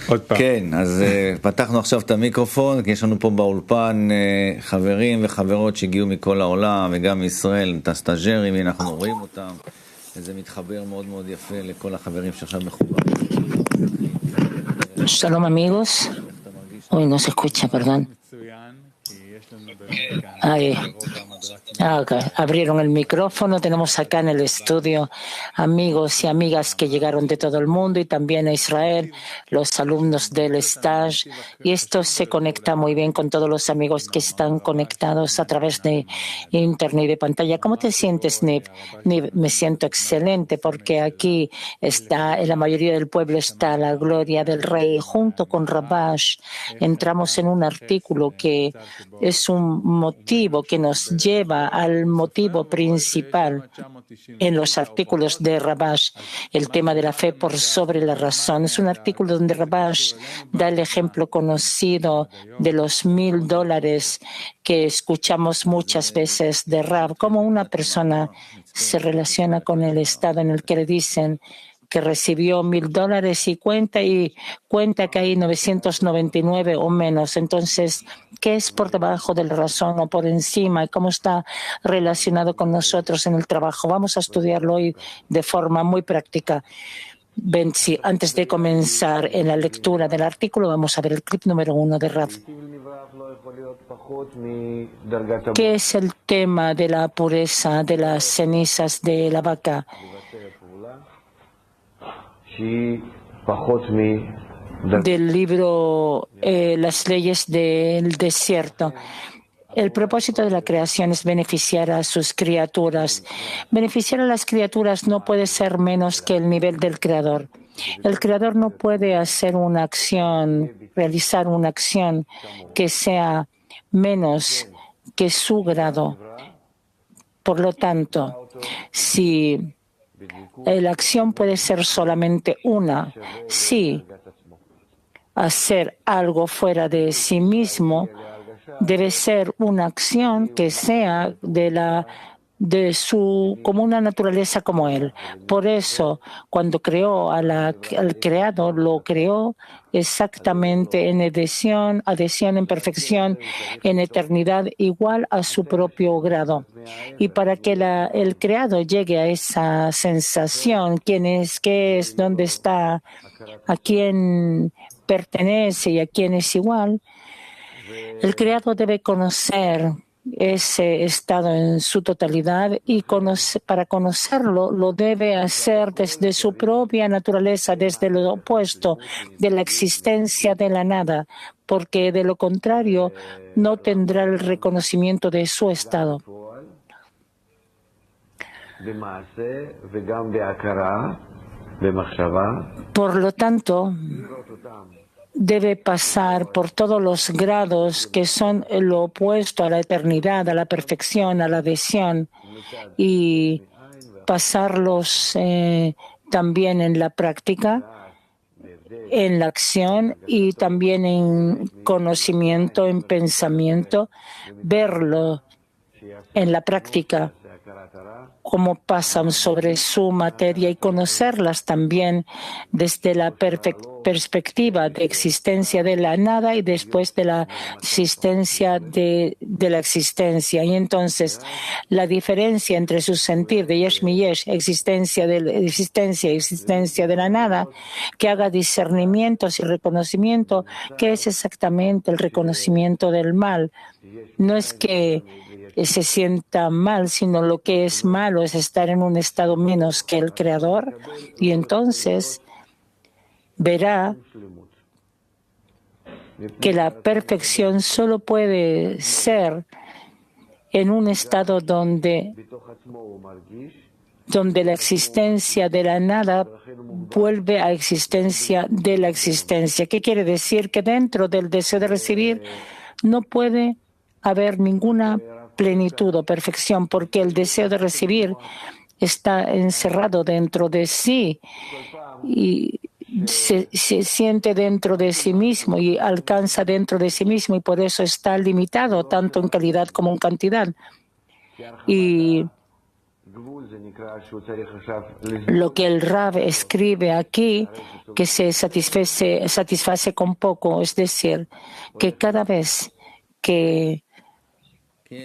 עוד פעם. כן, אז פתחנו עכשיו את המיקרופון, כי יש לנו פה באולפן חברים וחברות שהגיעו מכל העולם, וגם מישראל, את הסטאג'רים, הנה אנחנו רואים אותם, וזה מתחבר מאוד מאוד יפה לכל החברים שעכשיו מחוברים. Shalom amigos, hoy no se escucha, perdón. Abrieron el micrófono, tenemos acá en el estudio amigos y amigas que llegaron de todo el mundo y también a Israel, los alumnos del stage, y esto se conecta muy bien con todos los amigos que están conectados a través de internet y de pantalla. ¿Cómo te sientes, Nib? Nib, me siento excelente porque aquí está, en la mayoría del pueblo está la gloria del Rey. Junto con Rabash entramos en un artículo que es un motivo que nos lleva al motivo principal en los artículos de Rabash, el tema de la fe por sobre la razón. Es un artículo donde Rabash da el ejemplo conocido de los $1,000 que escuchamos muchas veces de Rab, cómo una persona se relaciona con el estado en el que le dicen que recibió $1,000 y cuenta que hay 999 o menos. Entonces, ¿qué es por debajo de la razón o por encima? ¿Y cómo está relacionado con nosotros en el trabajo? Vamos a estudiarlo hoy de forma muy práctica. Benzi, antes de comenzar en la lectura del artículo, vamos a ver el clip número 1 de Rav. ¿Qué es el tema de la pureza de las cenizas de la vaca? Del libro Las leyes del desierto. El propósito de la creación es beneficiar a sus criaturas. Beneficiar a las criaturas no puede ser menos que el nivel del Creador. El Creador no puede hacer una acción, realizar una acción que sea menos que su grado. Por lo tanto, si la acción puede ser solamente una, si hacer algo fuera de sí mismo debe ser una acción que sea como una naturaleza como él. Por eso, cuando creó al creado, lo creó exactamente en adhesión en perfección, en eternidad, igual a su propio grado. Y para que el creado llegue a esa sensación, quién es, qué es, dónde está, a quién pertenece y a quién es igual, el creado debe conocer ese estado en su totalidad y para conocerlo lo debe hacer desde su propia naturaleza, desde lo opuesto de la existencia de la nada, porque de lo contrario no tendrá el reconocimiento de su estado. Por lo tanto, debe pasar por todos los grados que son lo opuesto a la eternidad, a la perfección, a la adhesión, y pasarlos también en la práctica, en la acción y también en conocimiento, en pensamiento, verlo en la práctica, cómo pasan sobre su materia y conocerlas también desde la perspectiva de existencia de la nada y después de la existencia de la existencia. Y entonces la diferencia entre su sentir de Yesh mi Yesh, existencia de la existencia y existencia de la nada, que haga discernimientos y reconocimiento, que es exactamente el reconocimiento del mal. No es que se sienta mal, sino lo que es malo es estar en un estado menos que el Creador, y entonces verá que la perfección solo puede ser en un estado donde la existencia de la nada vuelve a existencia de la existencia. ¿Qué quiere decir? Que dentro del deseo de recibir no puede haber ninguna plenitud o perfección, porque el deseo de recibir está encerrado dentro de sí y se siente dentro de sí mismo y alcanza dentro de sí mismo, y por eso está limitado tanto en calidad como en cantidad. Y Lo que el Rab escribe aquí, que se satisface con poco, es decir, que cada vez que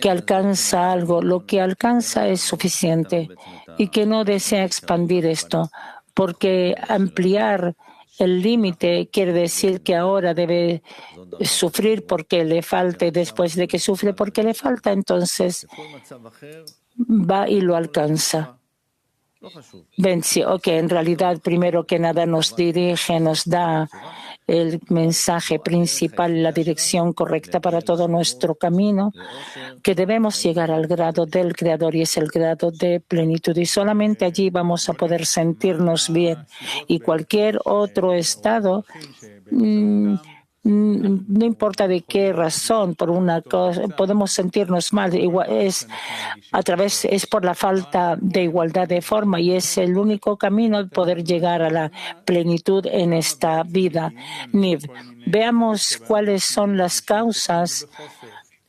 alcanza algo, lo que alcanza es suficiente y que no desea expandir esto, porque ampliar el límite quiere decir que ahora debe sufrir porque le falta y después de que sufre porque le falta, entonces va y lo alcanza. Vence, en realidad, primero que nada nos dirige, nos da el mensaje principal, la dirección correcta para todo nuestro camino, que debemos llegar al grado del Creador y es el grado de plenitud y solamente allí vamos a poder sentirnos bien y cualquier otro estado no importa de qué razón, por una cosa, podemos sentirnos mal. Es por la falta de igualdad de forma y es el único camino de poder llegar a la plenitud en esta vida. Niv, veamos cuáles son las causas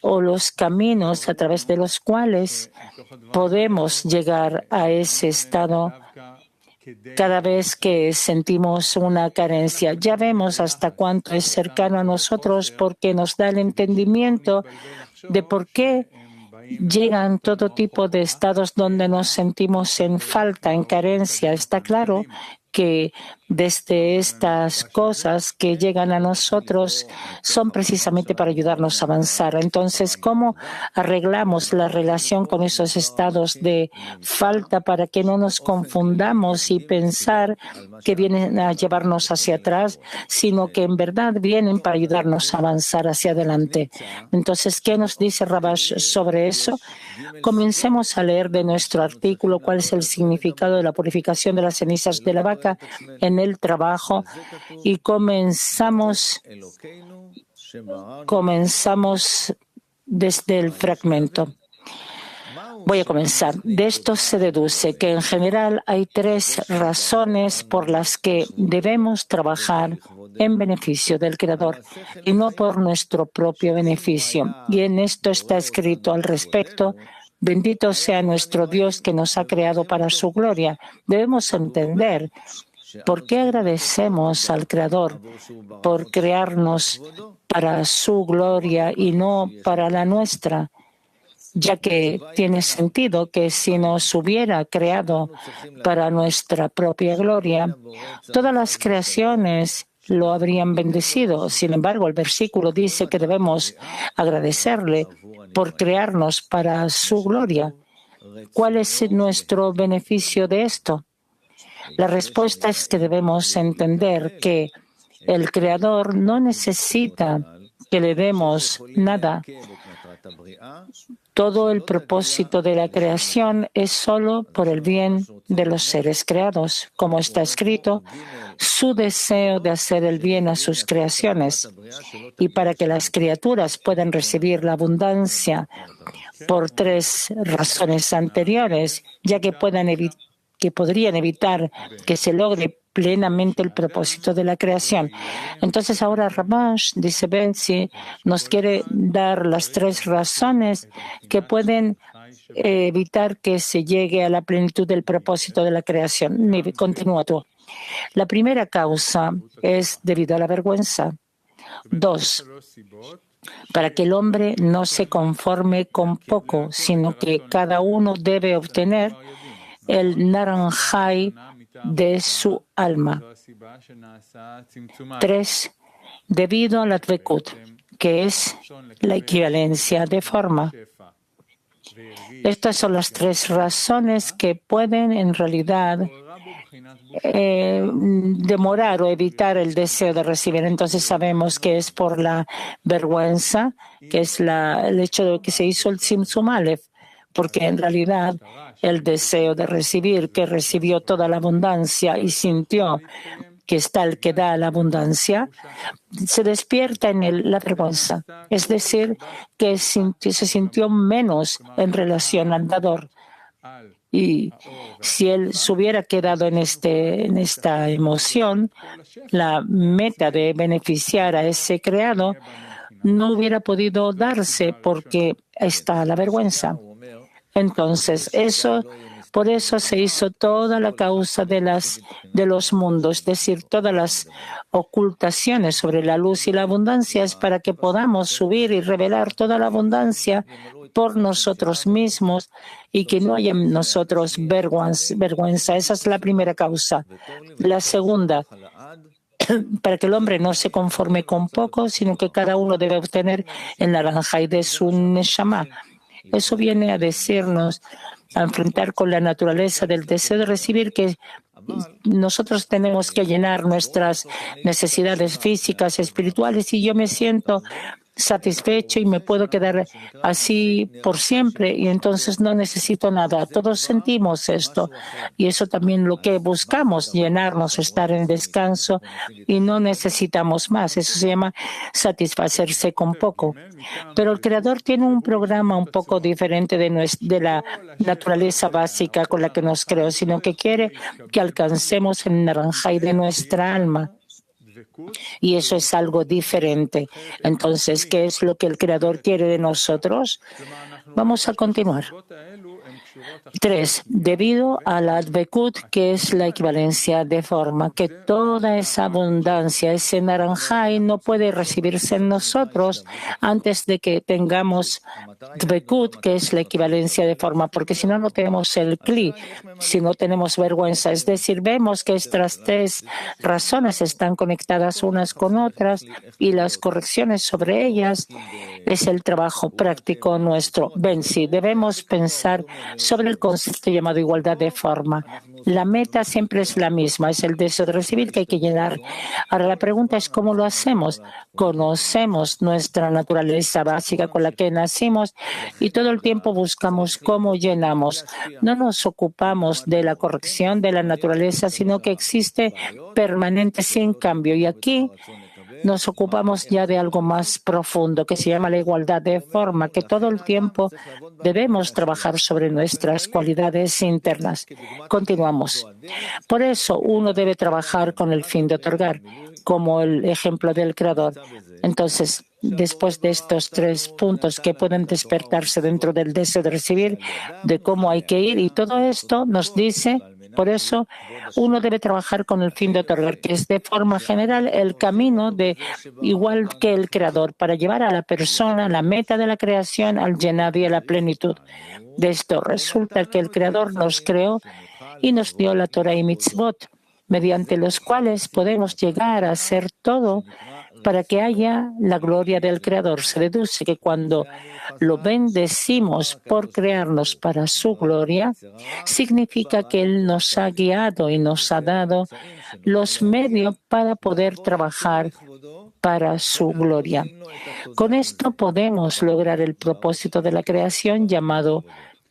o los caminos a través de los cuales podemos llegar a ese estado cada vez que sentimos una carencia. Ya vemos hasta cuánto es cercano a nosotros porque nos da el entendimiento de por qué llegan todo tipo de estados donde nos sentimos en falta, en carencia. Está claro que desde estas cosas que llegan a nosotros son precisamente para ayudarnos a avanzar. Entonces, ¿cómo arreglamos la relación con esos estados de falta para que no nos confundamos y pensar que vienen a llevarnos hacia atrás, sino que en verdad vienen para ayudarnos a avanzar hacia adelante? Entonces, ¿qué nos dice Rabash sobre eso? Comencemos a leer de nuestro artículo cuál es el significado de la purificación de las cenizas de la vaca en el trabajo y comenzamos desde el fragmento. Voy a comenzar. De esto se deduce que en general hay 3 razones por las que debemos trabajar en beneficio del Creador y no por nuestro propio beneficio. Y en esto está escrito al respecto: bendito sea nuestro Dios que nos ha creado para su gloria. Debemos entender por qué agradecemos al Creador por crearnos para su gloria y no para la nuestra, ya que tiene sentido que si nos hubiera creado para nuestra propia gloria, todas las creaciones lo habrían bendecido. Sin embargo, el versículo dice que debemos agradecerle por crearnos para su gloria. ¿Cuál es nuestro beneficio de esto? La respuesta es que debemos entender que el Creador no necesita que le demos nada. Todo el propósito de la creación es solo por el bien de los seres creados. Como está escrito, su deseo de hacer el bien a sus creaciones. Y para que las criaturas puedan recibir la abundancia por 3 razones anteriores, ya que podrían evitar que se logre plenamente el propósito de la creación. Entonces ahora Rabash, dice Bentzi, nos quiere dar las 3 razones que pueden evitar que se llegue a la plenitud del propósito de la creación. Continúa tú. La primera causa es debido a la vergüenza. 2, para que el hombre no se conforme con poco, sino que cada uno debe obtener el naranjai de su alma. 3, debido a la dvekut, que es la equivalencia de forma. Estas son las 3 razones que pueden en realidad demorar o evitar el deseo de recibir. Entonces sabemos que es por la vergüenza, que es el hecho de que se hizo el Tzimtzum Aleph, porque en realidad el deseo de recibir, que recibió toda la abundancia y sintió que está el que da la abundancia, se despierta en la vergüenza. Es decir, que se sintió menos en relación al dador. Y si él se hubiera quedado en esta emoción, la meta de beneficiar a ese creado no hubiera podido darse porque está la vergüenza. Entonces, eso Por eso se hizo toda la causa de los mundos, es decir, todas las ocultaciones sobre la luz y la abundancia es para que podamos subir y revelar toda la abundancia por nosotros mismos y que no haya en nosotros vergüenza. Esa es la primera causa. La segunda, para que el hombre no se conforme con poco, sino que cada uno debe obtener el naranjai de su neshama. Eso viene a decirnos, a enfrentar con la naturaleza del deseo de recibir, que nosotros tenemos que llenar nuestras necesidades físicas, espirituales, y yo me siento satisfecho y me puedo quedar así por siempre y entonces no necesito nada. Todos sentimos esto y eso también lo que buscamos, llenarnos, estar en descanso y no necesitamos más. Eso se llama satisfacerse con poco. Pero el Creador tiene un programa un poco diferente de la naturaleza básica con la que nos creó, sino que quiere que alcancemos el naranjai de nuestra alma. Y eso es algo diferente. Entonces, ¿qué es lo que el Creador quiere de nosotros? Vamos a continuar. 3. Debido a la advekut, que es la equivalencia de forma, que toda esa abundancia, ese naranjai, no puede recibirse en nosotros antes de que tengamos advekut, que es la equivalencia de forma, porque si no, no tenemos el kli, si no tenemos vergüenza. Es decir, vemos que estas tres razones están conectadas unas con otras y las correcciones sobre ellas es el trabajo práctico nuestro. Ven, si debemos pensar sobre el concepto llamado igualdad de forma. La meta siempre es la misma, es el deseo de recibir que hay que llenar. Ahora la pregunta es cómo lo hacemos. Conocemos nuestra naturaleza básica con la que nacimos y todo el tiempo buscamos cómo llenamos. No nos ocupamos de la corrección de la naturaleza, sino que existe permanente sin cambio. Y aquí nos ocupamos ya de algo más profundo que se llama la igualdad de forma, que todo el tiempo debemos trabajar sobre nuestras cualidades internas. Continuamos. Por eso uno debe trabajar con el fin de otorgar, como el ejemplo del Creador. Entonces, después de estos 3 puntos que pueden despertarse dentro del deseo de recibir, de cómo hay que ir, y todo esto nos dice, por eso uno debe trabajar con el fin de otorgar, que es de forma general el camino de igual que el Creador, para llevar a la persona la meta de la creación al llenado y a la plenitud. De esto resulta que el Creador nos creó y nos dio la Torah y Mitzvot, mediante los cuales podemos llegar a hacer todo para que haya la gloria del Creador. Se deduce que cuando lo bendecimos por crearnos para su gloria, significa que Él nos ha guiado y nos ha dado los medios para poder trabajar para su gloria. Con esto podemos lograr el propósito de la creación llamado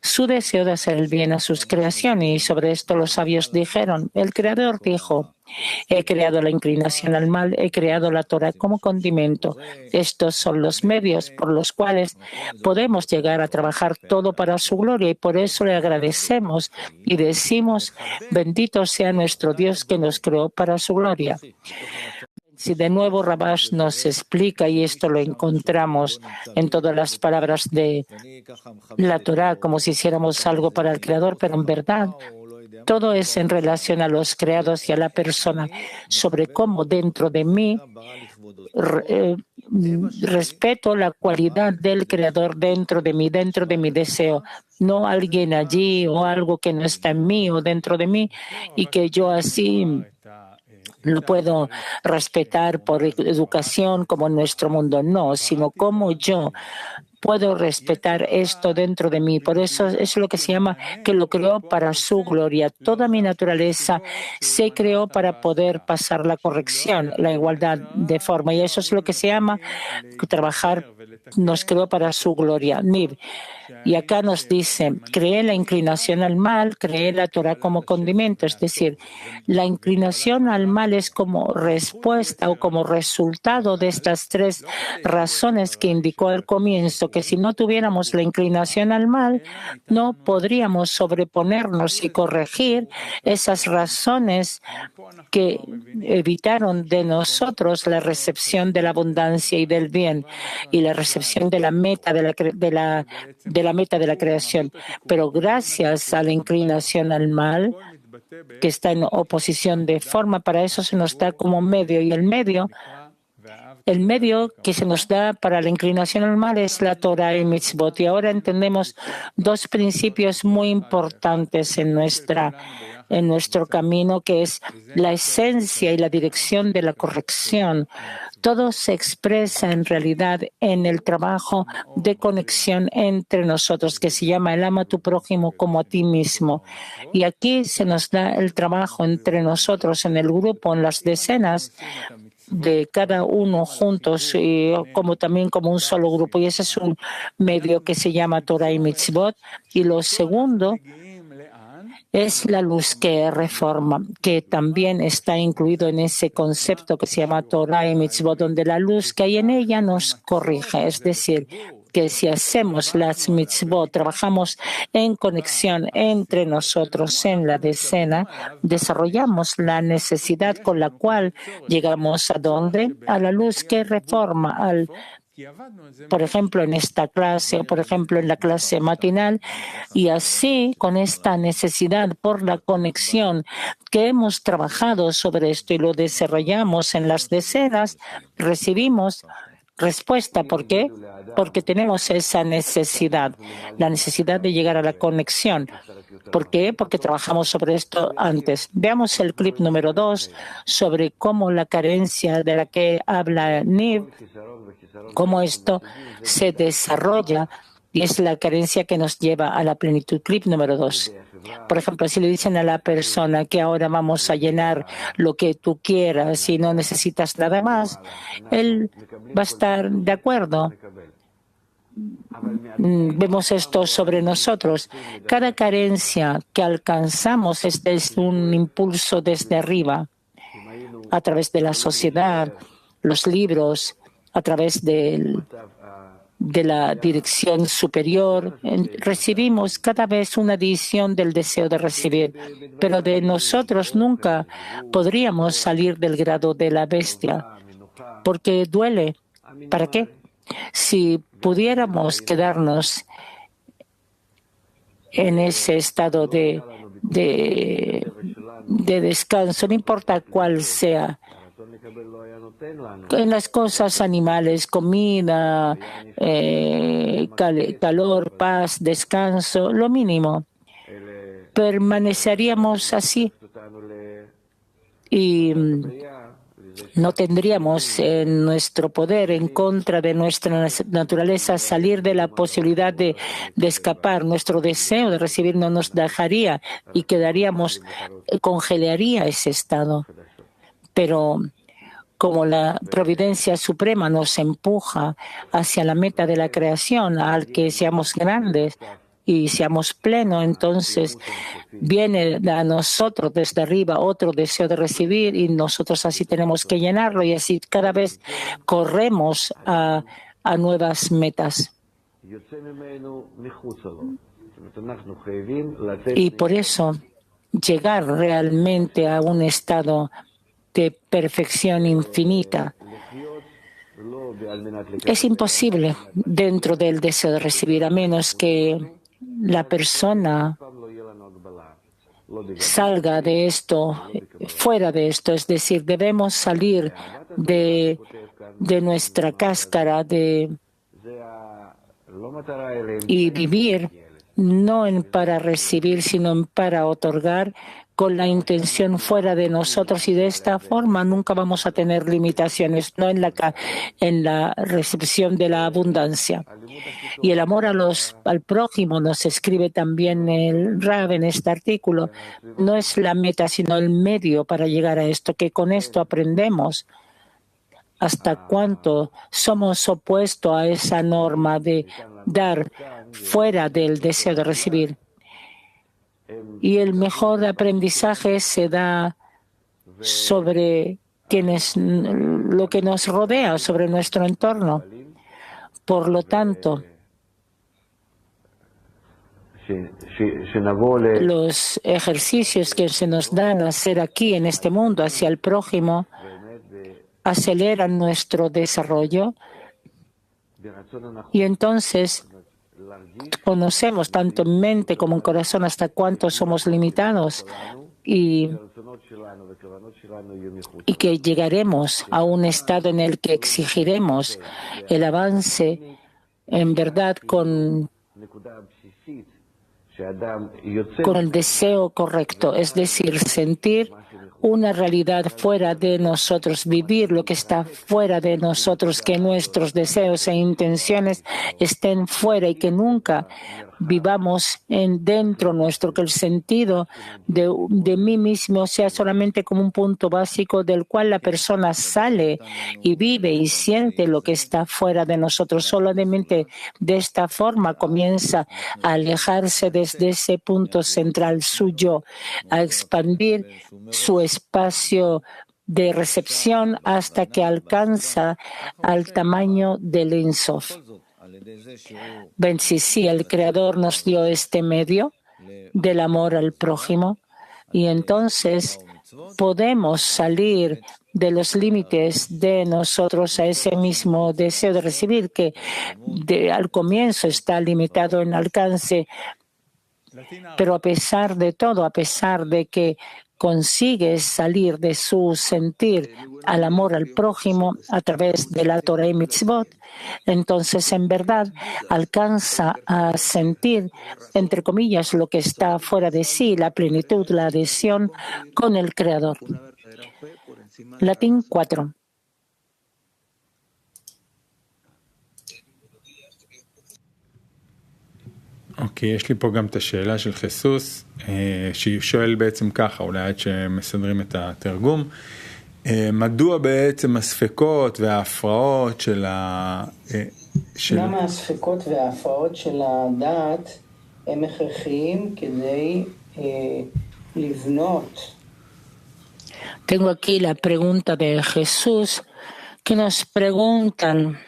su deseo de hacer el bien a sus creaciones. Y sobre esto los sabios dijeron, el Creador dijo, he creado la inclinación al mal, he creado la Torah como condimento. Estos son los medios por los cuales podemos llegar a trabajar todo para su gloria y por eso le agradecemos y decimos, bendito sea nuestro Dios que nos creó para su gloria. Si de nuevo Rabash nos explica, y esto lo encontramos en todas las palabras de la Torah, como si hiciéramos algo para el Creador, pero en verdad todo es en relación a los creados y a la persona, sobre cómo dentro de mí respeto la cualidad del Creador dentro de mi deseo, no alguien allí o algo que no está en mí o dentro de mí y que yo así no puedo respetar por educación como en nuestro mundo, no, sino como yo puedo respetar esto dentro de mí. Por eso es lo que se llama que lo creó para su gloria. Toda mi naturaleza se creó para poder pasar la corrección, la igualdad de forma. Y eso es lo que se llama trabajar, nos creó para su gloria. Y acá nos dice, creé la inclinación al mal, creé la Torah como condimento. Es decir, la inclinación al mal es como respuesta o como resultado de estas 3 razones que indicó al comienzo, que si no tuviéramos la inclinación al mal, no podríamos sobreponernos y corregir esas razones que evitaron de nosotros la recepción de la abundancia y del bien y la recepción de la meta de la meta de la creación. Pero gracias a la inclinación al mal, que está en oposición de forma, para eso se nos da como medio, y el medio que se nos da para la inclinación al mal es la Torah y Mitzvot. Y ahora entendemos dos principios muy importantes en nuestro camino, que es la esencia y la dirección de la corrección. Todo se expresa en realidad en el trabajo de conexión entre nosotros, que se llama el ama a tu prójimo como a ti mismo. Y aquí se nos da el trabajo entre nosotros en el grupo, en las decenas de cada uno juntos, como también como un solo grupo. Y ese es un medio que se llama Torah y Mitzvot. Y lo segundo es la luz que reforma, que también está incluido en ese concepto que se llama Torah y Mitzvot, donde la luz que hay en ella nos corrige. Es decir, que si hacemos las mitzvot, trabajamos en conexión entre nosotros en la decena, desarrollamos la necesidad con la cual llegamos a dónde? A la luz que reforma, por ejemplo, en esta clase o, por ejemplo, en la clase matinal, y así, con esta necesidad por la conexión que hemos trabajado sobre esto y lo desarrollamos en las decenas, recibimos respuesta. ¿Por qué? Porque tenemos esa necesidad, la necesidad de llegar a la conexión. ¿Por qué? Porque trabajamos sobre esto antes. Veamos el clip número 2 sobre cómo la carencia de la que habla Niv, cómo esto se desarrolla, y es la carencia que nos lleva a la plenitud. Clip número 2. Por ejemplo, si le dicen a la persona que ahora vamos a llenar lo que tú quieras y no necesitas nada más, él va a estar de acuerdo. Vemos esto sobre nosotros. Cada carencia que alcanzamos es un impulso desde arriba, a través de la sociedad, los libros, a través de la dirección superior. Recibimos cada vez una adición del deseo de recibir, pero de nosotros nunca podríamos salir del grado de la bestia, porque duele. ¿Para qué? Si pudiéramos quedarnos en ese estado de descanso, no importa cuál sea, en las cosas animales, comida, calor, paz, descanso, lo mínimo, permaneceríamos así y no tendríamos en nuestro poder, en contra de nuestra naturaleza, salir de la posibilidad de escapar. Nuestro deseo de recibir no nos dejaría y congelaría ese estado. Pero como la providencia suprema nos empuja hacia la meta de la creación, al que seamos grandes y seamos plenos, entonces viene a nosotros desde arriba otro deseo de recibir y nosotros así tenemos que llenarlo y así cada vez corremos a nuevas metas. Y por eso llegar realmente a un estado de perfección infinita es imposible dentro del deseo de recibir, a menos que la persona salga de esto, fuera de esto, es decir, debemos salir de nuestra cáscara y vivir no para recibir, sino para otorgar, con la intención fuera de nosotros, y de esta forma nunca vamos a tener limitaciones, no en la recepción de la abundancia. Y el amor al prójimo, nos escribe también el Rab en este artículo, no es la meta, sino el medio para llegar a esto, que con esto aprendemos hasta cuánto somos opuestos a esa norma de dar fuera del deseo de recibir. Y el mejor aprendizaje se da sobre lo que nos rodea, sobre nuestro entorno. Por lo tanto, los ejercicios que se nos dan a hacer aquí en este mundo hacia el prójimo aceleran nuestro desarrollo y entonces conocemos tanto en mente como en corazón hasta cuánto somos limitados y que llegaremos a un estado en el que exigiremos el avance en verdad con el deseo correcto, es decir, sentir una realidad fuera de nosotros, vivir lo que está fuera de nosotros, que nuestros deseos e intenciones estén fuera y que nunca vivamos dentro nuestro, que el sentido de mí mismo sea solamente como un punto básico del cual la persona sale y vive y siente lo que está fuera de nosotros. Solamente de esta forma comienza a alejarse desde ese punto central suyo, a expandir su espacio de recepción hasta que alcanza al tamaño del Ein Sof. Ven, sí, el Creador nos dio este medio del amor al prójimo y entonces podemos salir de los límites de nosotros a ese mismo deseo de recibir que al comienzo está limitado en alcance, pero a pesar de todo, a pesar de que consigue salir de su sentir al amor al prójimo a través de la Torah y Mitzvot, entonces en verdad alcanza a sentir, entre comillas, lo que está fuera de sí, la plenitud, la adhesión con el Creador. Latín 4. אוקיי, יש לי פה גם את השאלה של חיסוס, שהיא שואל בעצם ככה, אולי עד שמסדרים את התרגום, מדוע בעצם הספקות וההפרעות של למה הספקות וההפרעות של הדעת הם הכרחיים כדי לבנות? Tengo aquí la pregunta de Jesús que nos preguntan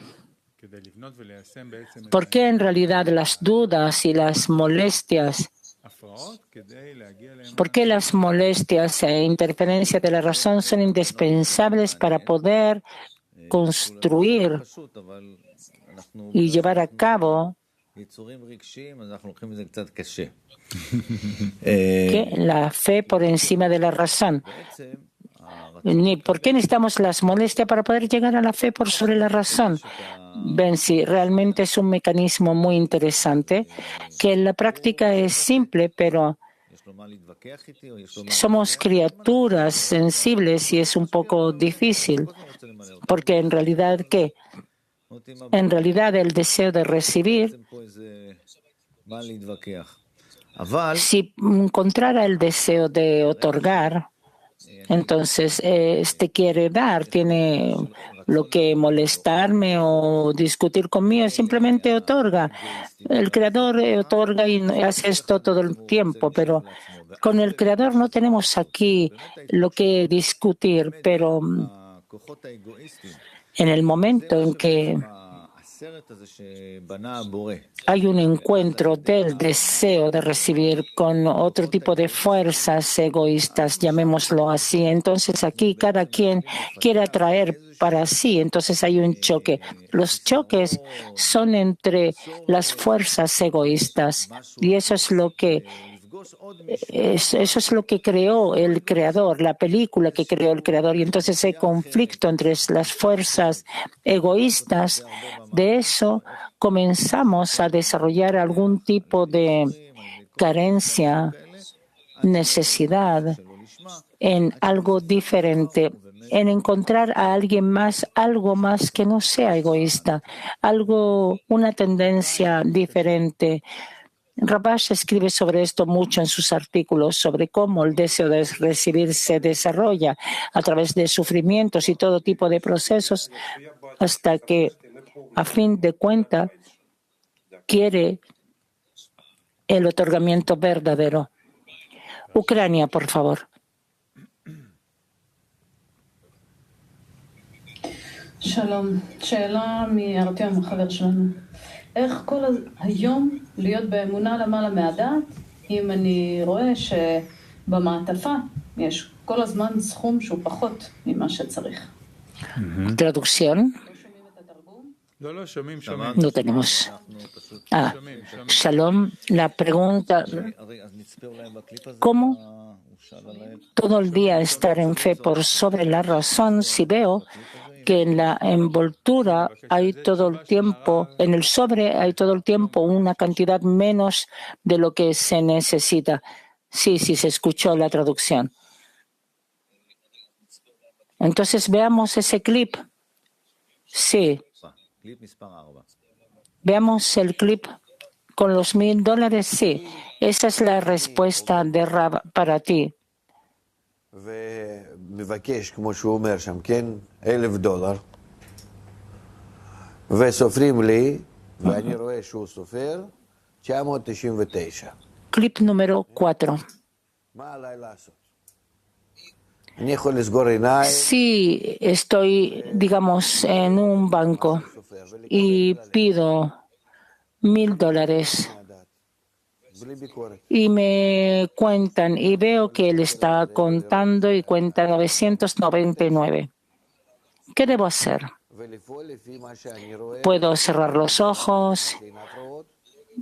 ¿por qué en realidad las dudas y las molestias, por qué las molestias e interferencias de la razón son indispensables para poder construir y llevar a cabo que la fe por encima de la razón? ¿Por qué necesitamos las molestias para poder llegar a la fe por sobre la razón? Ven, sí, realmente es un mecanismo muy interesante, que en la práctica es simple, pero somos criaturas sensibles y es un poco difícil, porque en realidad, ¿qué? En realidad el deseo de recibir, si encontrara el deseo de otorgar, entonces quiere dar, tiene lo que molestarme o discutir conmigo, simplemente otorga. El Creador otorga y hace esto todo el tiempo, pero con el Creador no tenemos aquí lo que discutir, pero en el momento en que hay un encuentro del deseo de recibir con otro tipo de fuerzas egoístas, llamémoslo así. Entonces aquí cada quien quiere atraer para sí, entonces hay un choque. Los choques son entre las fuerzas egoístas y eso es lo que creó el Creador, la película que creó el Creador. Y entonces ese conflicto entre las fuerzas egoístas, de eso comenzamos a desarrollar algún tipo de carencia, necesidad en algo diferente, en encontrar a alguien más, algo más que no sea egoísta, una tendencia diferente. Rabash escribe sobre esto mucho en sus artículos, sobre cómo el deseo de recibir se desarrolla a través de sufrimientos y todo tipo de procesos, hasta que, a fin de cuentas, quiere el otorgamiento verdadero. Ucrania, por favor. שלום, שאלה מארטיום, החבר שלנו. איך כל היום להיות באמונה למעלה מהדעת, אם אני רואה שבמעטפה יש כל הזמן סכום שהוא פחות ממה שצריך. Traducción. No tenemos. Shalom, la pregunta, ¿cómo todo el día estar en fe por sobre la razón si veo que en la envoltura hay todo el tiempo, en el sobre hay todo el tiempo una cantidad menos de lo que se necesita? Sí, se escuchó la traducción. Entonces veamos ese clip. Sí. Veamos el clip con los $1,000. Sí, esa es la respuesta de Rab para ti. ומבקש, כמו שהוא אומר שם, כן, $1,000, וסופרים לי, ואני רואה שהוא סופר, 999. Clip número 4. מה עליי לעשות? אני יכול לסגור עיניים, Si estoy, digamos, en un banco y pido $1,000 בלי ביקורת. y me cuentan y veo que él está contando y cuenta 999, ¿qué debo hacer? ולפעול לפי מה שאני רואה, ¿Puedo cerrar los ojos עיניים אחרות,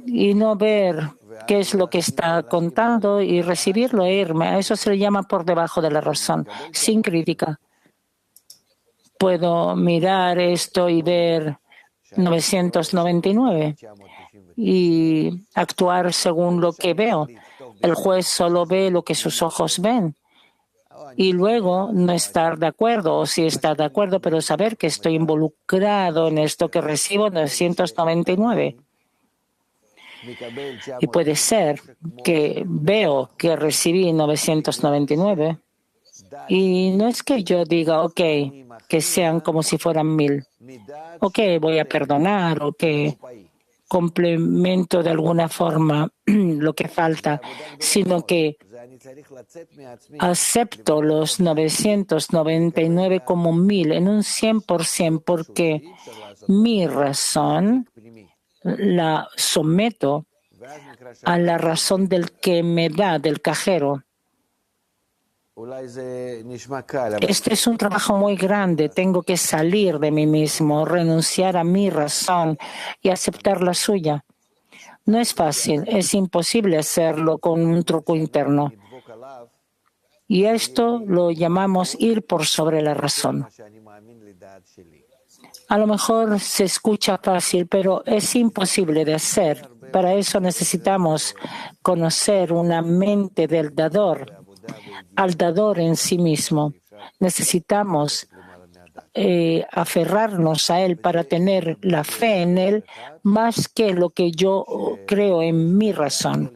y no ver qué es lo que está contando y recibirlo e irme? A eso se le llama por debajo de la razón, sin crítica. Puedo mirar esto y ver 999 y actuar según lo que veo. El juez solo ve lo que sus ojos ven y luego no estar de acuerdo, o sí estar de acuerdo, pero saber que estoy involucrado en esto que recibo 999. Y puede ser que veo que recibí 999 y no es que yo diga, ok, que sean como si fueran 1,000, ok, voy a perdonar, o que complemento de alguna forma lo que falta, sino que acepto los 999 como 1,000 en un 100%, porque mi razón la someto a la razón del que me da, del cajero. Este es un trabajo muy grande. Tengo que salir de mí mismo, renunciar a mi razón y aceptar la suya. No es fácil, es imposible hacerlo con un truco interno. Y esto lo llamamos ir por sobre la razón. A lo mejor se escucha fácil, pero es imposible de hacer. Para eso necesitamos conocer una mente del dador, al dador en sí mismo. Necesitamos aferrarnos a él para tener la fe en él más que lo que yo creo en mi razón.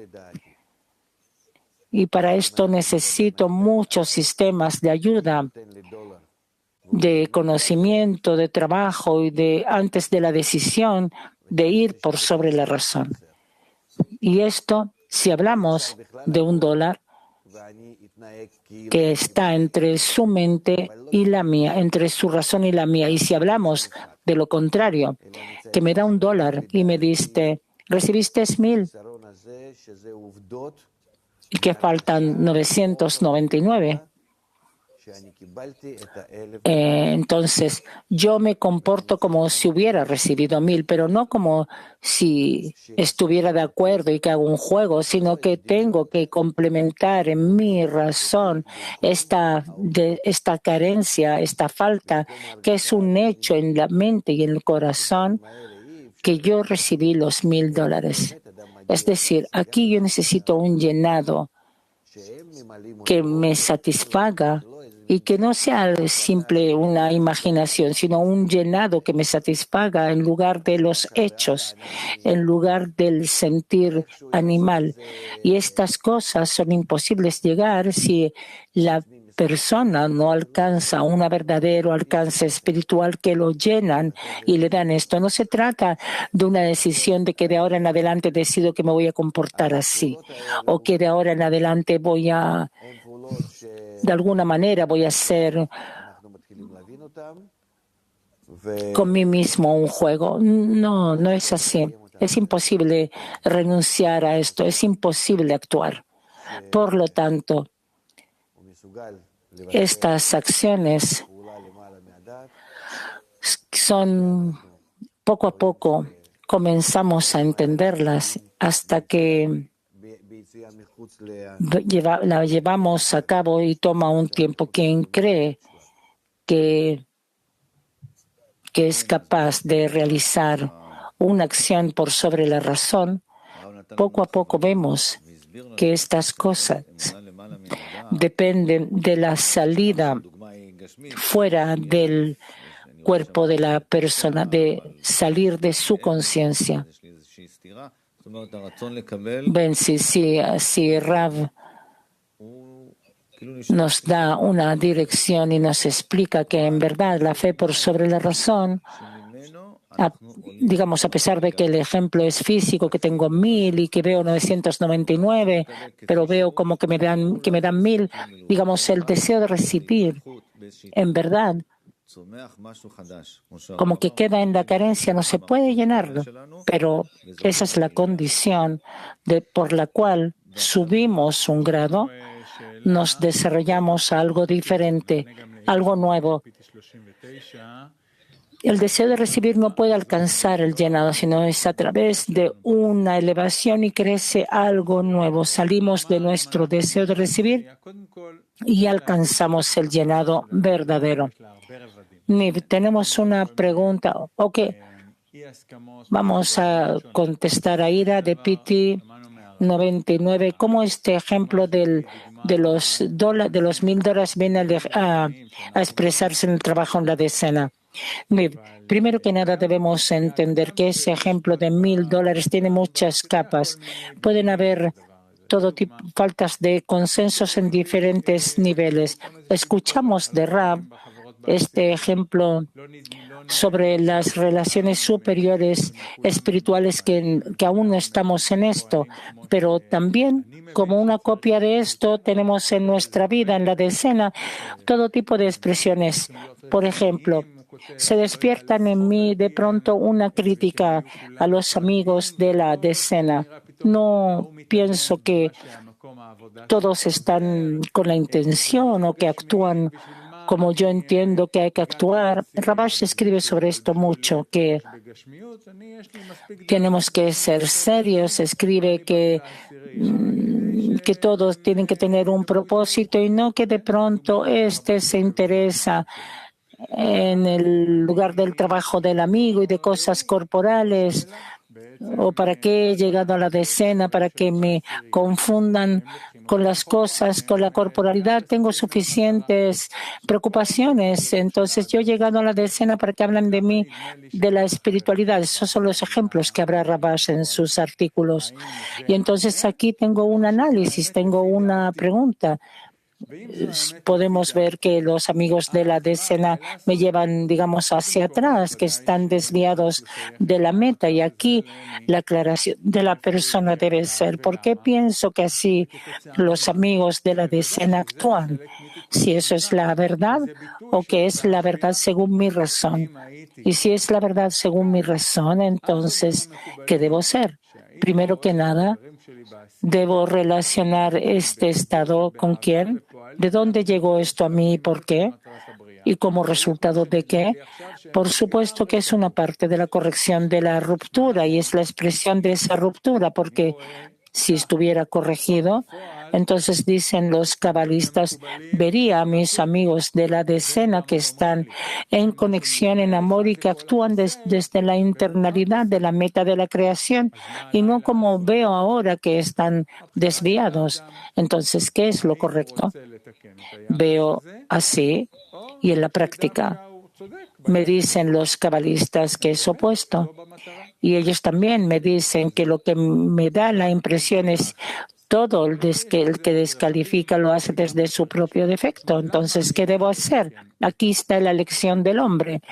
Y para esto necesito muchos sistemas de ayuda, de conocimiento, de trabajo y de antes de la decisión de ir por sobre la razón. Y esto, si hablamos de $1 que está entre su mente y la mía, entre su razón y la mía, y si hablamos de lo contrario, que me da $1 y me dice, recibiste 1,000 y que faltan 999. Entonces, yo me comporto como si hubiera recibido 1,000, pero no como si estuviera de acuerdo y que hago un juego, sino que tengo que complementar en mi razón esta carencia, esta falta, que es un hecho en la mente y en el corazón, que yo recibí los $1,000. Es decir, aquí yo necesito un llenado que me satisfaga y que no sea simple una imaginación, sino un llenado que me satisfaga en lugar de los hechos, en lugar del sentir animal. Y estas cosas son imposibles llegar si la persona no alcanza un verdadero alcance espiritual que lo llenan y le dan esto. No se trata de una decisión de que de ahora en adelante decido que me voy a comportar así, o que de ahora en adelante de alguna manera voy a hacer con mí mismo un juego. No es así. Es imposible renunciar a esto, es imposible actuar. Por lo tanto, estas acciones son poco a poco, comenzamos a entenderlas hasta que la llevamos a cabo y toma un tiempo. Quien cree que es capaz de realizar una acción por sobre la razón, poco a poco vemos que estas cosas dependen de la salida fuera del cuerpo de la persona, de salir de su conciencia. Ven, si Rav nos da una dirección y nos explica que en verdad la fe por sobre la razón, digamos, a pesar de que el ejemplo es físico, que tengo 1000 y que veo 999, pero veo como que me dan 1000, digamos, el deseo de recibir, en verdad, como que queda en la carencia, no se puede llenarlo, pero esa es la condición por la cual subimos un grado, nos desarrollamos a algo diferente, algo nuevo. El deseo de recibir no puede alcanzar el llenado, sino es a través de una elevación y crece algo nuevo. Salimos de nuestro deseo de recibir y alcanzamos el llenado verdadero. Niv, tenemos una pregunta. Ok, vamos a contestar a Ira de Piti 99. ¿Cómo este ejemplo de los $1,000 viene a expresarse en el trabajo en la decena? Niv, primero que nada debemos entender que ese ejemplo de $1,000 tiene muchas capas. Pueden haber todo tipo faltas de consensos en diferentes niveles. Escuchamos de Rav este ejemplo sobre las relaciones superiores espirituales que aún no estamos en esto, pero también como una copia de esto tenemos en nuestra vida, en la decena, todo tipo de expresiones. Por ejemplo, se despiertan en mí de pronto una crítica a los amigos de la decena. No pienso que todos están con la intención o que actúan como yo entiendo que hay que actuar. Rabash escribe sobre esto mucho, que tenemos que ser serios. Escribe que todos tienen que tener un propósito y no que de pronto se interesa en el lugar del trabajo del amigo y de cosas corporales. ¿O para qué he llegado a la decena? Para que me confundan con las cosas, con la corporalidad. Tengo suficientes preocupaciones. Entonces yo he llegado a la decena para que hablen de mí, de la espiritualidad. Esos son los ejemplos que habrá Rabash en sus artículos. Y entonces aquí tengo un análisis, tengo una pregunta. Podemos ver que los amigos de la decena me llevan, digamos, hacia atrás, que están desviados de la meta. Y aquí la aclaración de la persona debe ser: ¿por qué pienso que así los amigos de la decena actúan? Si eso es la verdad o que es la verdad según mi razón. Y si es la verdad según mi razón, entonces, ¿qué debo ser? Primero que nada, debo relacionar este estado con quién, de dónde llegó esto a mí y por qué, y como resultado de qué. Por supuesto que es una parte de la corrección de la ruptura y es la expresión de esa ruptura, porque si estuviera corregido, entonces dicen los cabalistas, vería a mis amigos de la decena que están en conexión, en amor y que actúan desde la internalidad de la meta de la creación y no como veo ahora que están desviados. Entonces, ¿qué es lo correcto? Veo así y en la práctica me dicen los cabalistas que es opuesto. Y ellos también me dicen que lo que me da la impresión es todo el que descalifica lo hace desde su propio defecto. Entonces, ¿qué debo hacer? Aquí está la lección del hombre.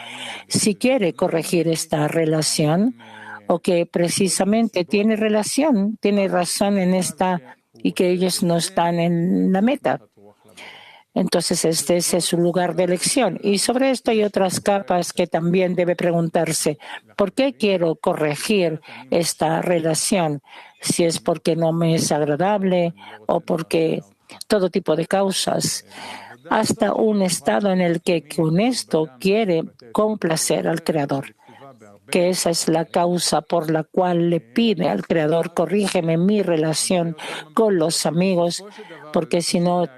Si quiere corregir esta relación, o que precisamente tiene razón en esta y que ellos no están en la meta. Entonces, este es su lugar de elección. Y sobre esto hay otras capas que también debe preguntarse. ¿Por qué quiero corregir esta relación? Si es porque no me es agradable o porque todo tipo de causas. Hasta un estado en el que con esto quiere complacer al Creador, que esa es la causa por la cual le pide al Creador, corrígeme mi relación con los amigos, porque si no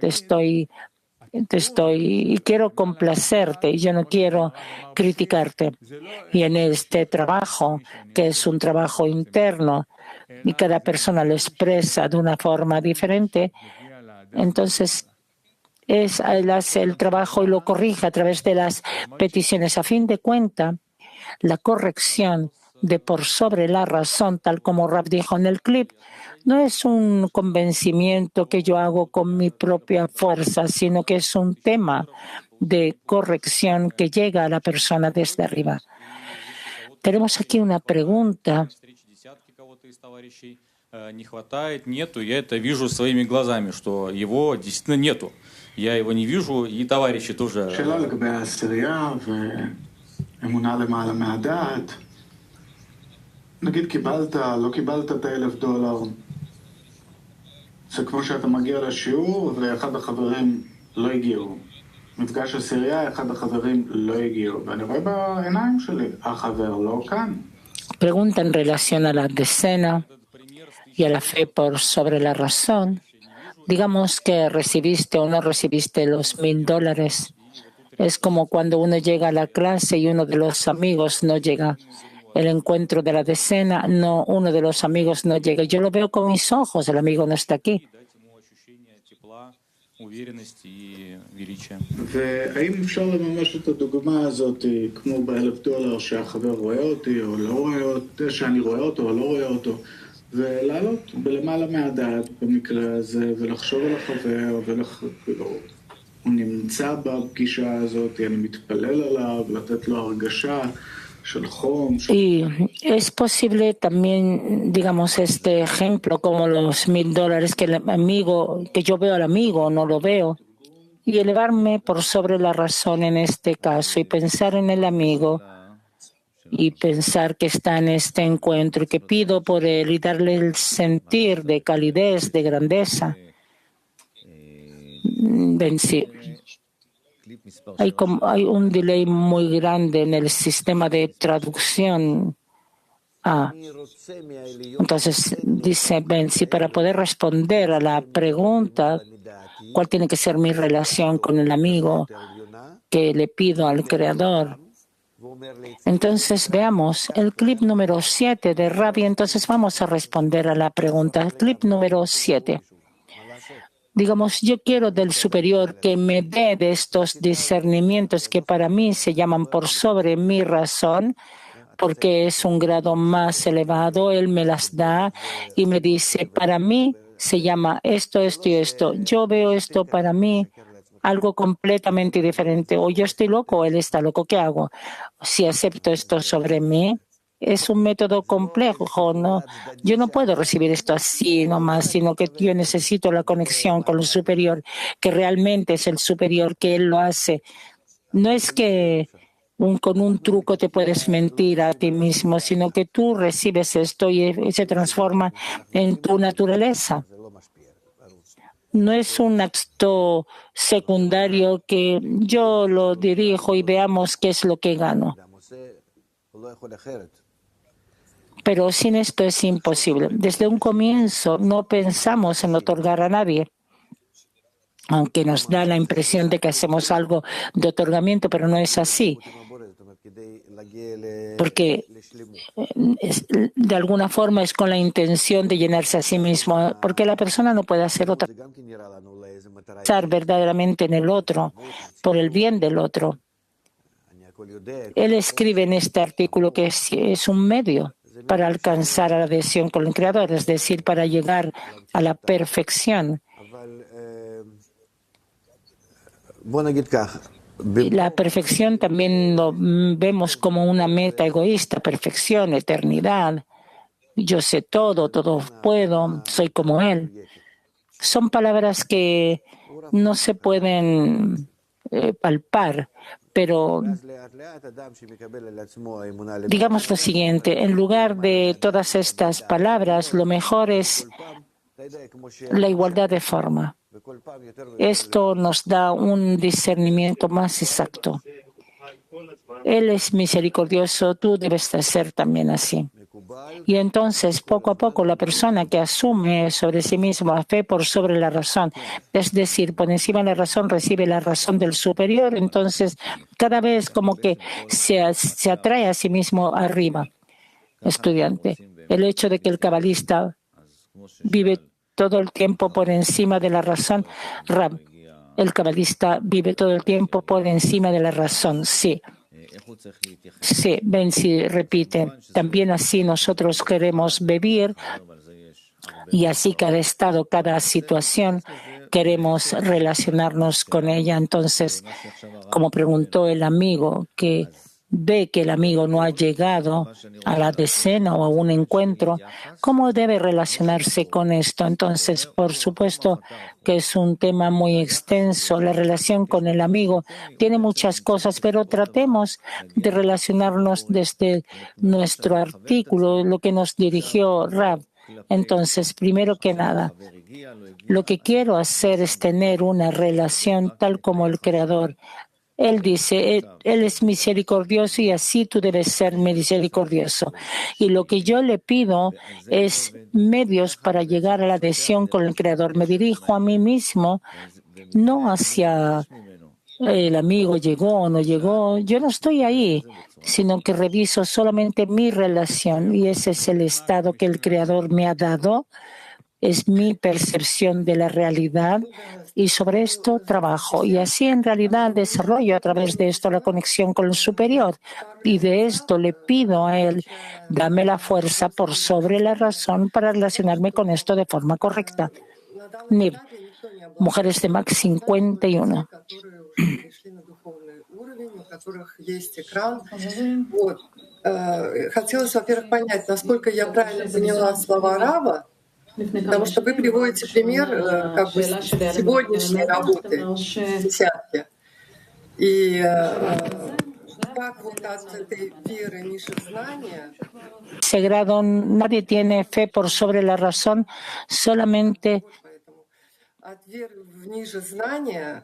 y quiero complacerte y yo no quiero criticarte. Y en este trabajo, que es un trabajo interno y cada persona lo expresa de una forma diferente, entonces él hace el trabajo y lo corrige a través de las peticiones. A fin de cuentas, la corrección de por sobre la razón, tal como Rab dijo en el clip, no es un convencimiento que yo hago con mi propia fuerza, sino que es un tema de corrección que llega a la persona desde arriba. Tenemos aquí una pregunta. Не хватает, нету, я это вижу своими глазами, что его действительно нету. Я его не вижу, и товарищи тоже. שאלה לגבי העשירייה ואמונה למעלה מהדעת. נגיד קיבלת, לא קיבלת את $1,000. זה כמו שאתה מגיע לשיעור ואחד החברים לא הגיעו. מפגש עשירייה, אחד החברים לא הגיעו. ואני רואה בעיניים שלי, החבר לא כאן. Pregunta en relación a la decena y a la fe por sobre la razón. Digamos que recibiste o no recibiste los $1,000. Es como cuando uno llega a la clase y uno de los amigos no llega. El encuentro de la decena, no, uno de los amigos no llega. Yo lo veo con mis ojos, el amigo no está aquí. והאם אפשר לממש את הדוגמה הזאת כמו $1,000 שהחבר רואה אותי או לא רואה אותי, שאני רואה אותו או לא רואה אותו, ולעלות בלמעלה מהדעת במקרה הזה ולחשוב על החבר הוא נמצא בפגישה הזאת, אני מתפלל עליו, לתת לו הרגשה של חום. Y es posible también, digamos, este ejemplo como los $1,000 que el amigo, que yo veo al amigo, no lo veo, y elevarme por sobre la razón en este caso y pensar en el amigo y pensar que está en este encuentro y que pido por él y darle el sentir de calidez, de grandeza. Vencí. Hay un delay muy grande en el sistema de traducción. Entonces dice Benzi, para poder responder a la pregunta, ¿cuál tiene que ser mi relación con el amigo que le pido al Creador? Entonces veamos el clip número 7 de Rabbi. Entonces vamos a responder a la pregunta. El clip número 7. Digamos, yo quiero del superior que me dé de estos discernimientos que para mí se llaman por sobre mi razón, porque es un grado más elevado. Él me las da y me dice, para mí se llama esto, esto y esto. Yo veo esto para mí algo completamente diferente. O yo estoy loco o él está loco. ¿Qué hago? Si acepto esto sobre mí, es un método complejo, ¿no? Yo no puedo recibir esto así nomás, sino que yo necesito la conexión con lo superior, que realmente es el superior, que él lo hace. No es que con un truco te puedes mentir a ti mismo, sino que tú recibes esto y se transforma en tu naturaleza. No es un acto secundario que yo lo dirijo y veamos qué es lo que gano. Pero sin esto es imposible. Desde un comienzo no pensamos en otorgar a nadie, aunque nos da la impresión de que hacemos algo de otorgamiento, pero no es así. Porque de alguna forma es con la intención de llenarse a sí mismo, porque la persona no puede hacer otra cosa, pensar verdaderamente en el otro, por el bien del otro. Él escribe en este artículo que es un medio para alcanzar a la adhesión con el Creador, es decir, para llegar a la perfección. Y la perfección también lo vemos como una meta egoísta, perfección, eternidad. Yo sé todo, todo puedo, soy como Él. Son palabras que no se pueden palpar, pero digamos lo siguiente, en lugar de todas estas palabras, lo mejor es la igualdad de forma. Esto nos da un discernimiento más exacto. Él es misericordioso, tú debes ser también así. Y entonces, poco a poco, la persona que asume sobre sí misma la fe por sobre la razón, es decir, por encima de la razón, recibe la razón del superior, entonces cada vez como que se atrae a sí mismo arriba. Estudiante, el hecho de que el cabalista vive todo el tiempo por encima de la razón, Rab, el cabalista vive todo el tiempo por encima de la razón, sí. Sí, Benzi repite, también así nosotros queremos vivir y así cada estado, cada situación, queremos relacionarnos con ella. Entonces, como preguntó el amigo, que ve que el amigo no ha llegado a la decena o a un encuentro, ¿cómo debe relacionarse con esto? Entonces, por supuesto que es un tema muy extenso. La relación con el amigo tiene muchas cosas, pero tratemos de relacionarnos desde nuestro artículo, lo que nos dirigió Rab. Entonces, primero que nada, lo que quiero hacer es tener una relación tal como el Creador. Él dice, Él es misericordioso y así tú debes ser misericordioso. Y lo que yo le pido es medios para llegar a la adhesión con el Creador. Me dirijo a mí mismo, no hacia el amigo llegó o no llegó. Yo no estoy ahí, sino que reviso solamente mi relación y ese es el estado que el Creador me ha dado. Es mi percepción de la realidad y sobre esto trabajo. Y así en realidad desarrollo a través de esto la conexión con el superior. Y de esto le pido a él, dame la fuerza por sobre la razón para relacionarme con esto de forma correcta. Nib, Mujeres de Max 51. Хотелось, во-первых, понять, насколько я правильно поняла слова Рава, потому что вы приводите пример как бы сегодняшней работы в десятке. И как вот от этой веры ниже знания... Ese grado, nadie tiene fe por sobre la razón, solamente... От веры в ниже знания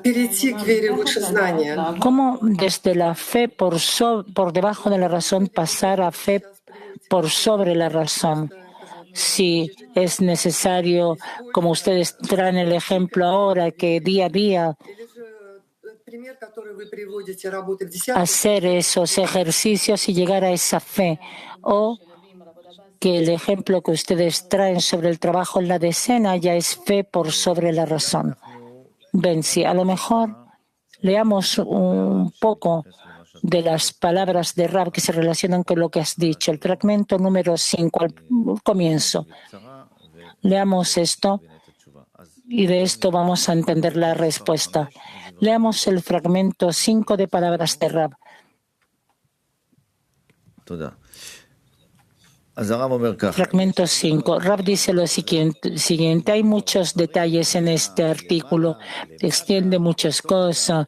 перейти к вере выше знания. ¿Cómo desde la fe por debajo de la razón pasar a fe por sobre la razón? Si es necesario, como ustedes traen el ejemplo ahora, que día a día hacer esos ejercicios y llegar a esa fe, o que el ejemplo que ustedes traen sobre el trabajo en la decena ya es fe por sobre la razón. Benzi, a lo mejor leamos un poco de las palabras de Rab que se relacionan con lo que has dicho. El fragmento número 5 al comienzo. Leamos esto y de esto vamos a entender la respuesta. Leamos el fragmento 5 de palabras de Rab. Fragmento 5. Rab dice lo siguiente. Hay muchos detalles en este artículo. Extiende muchas cosas.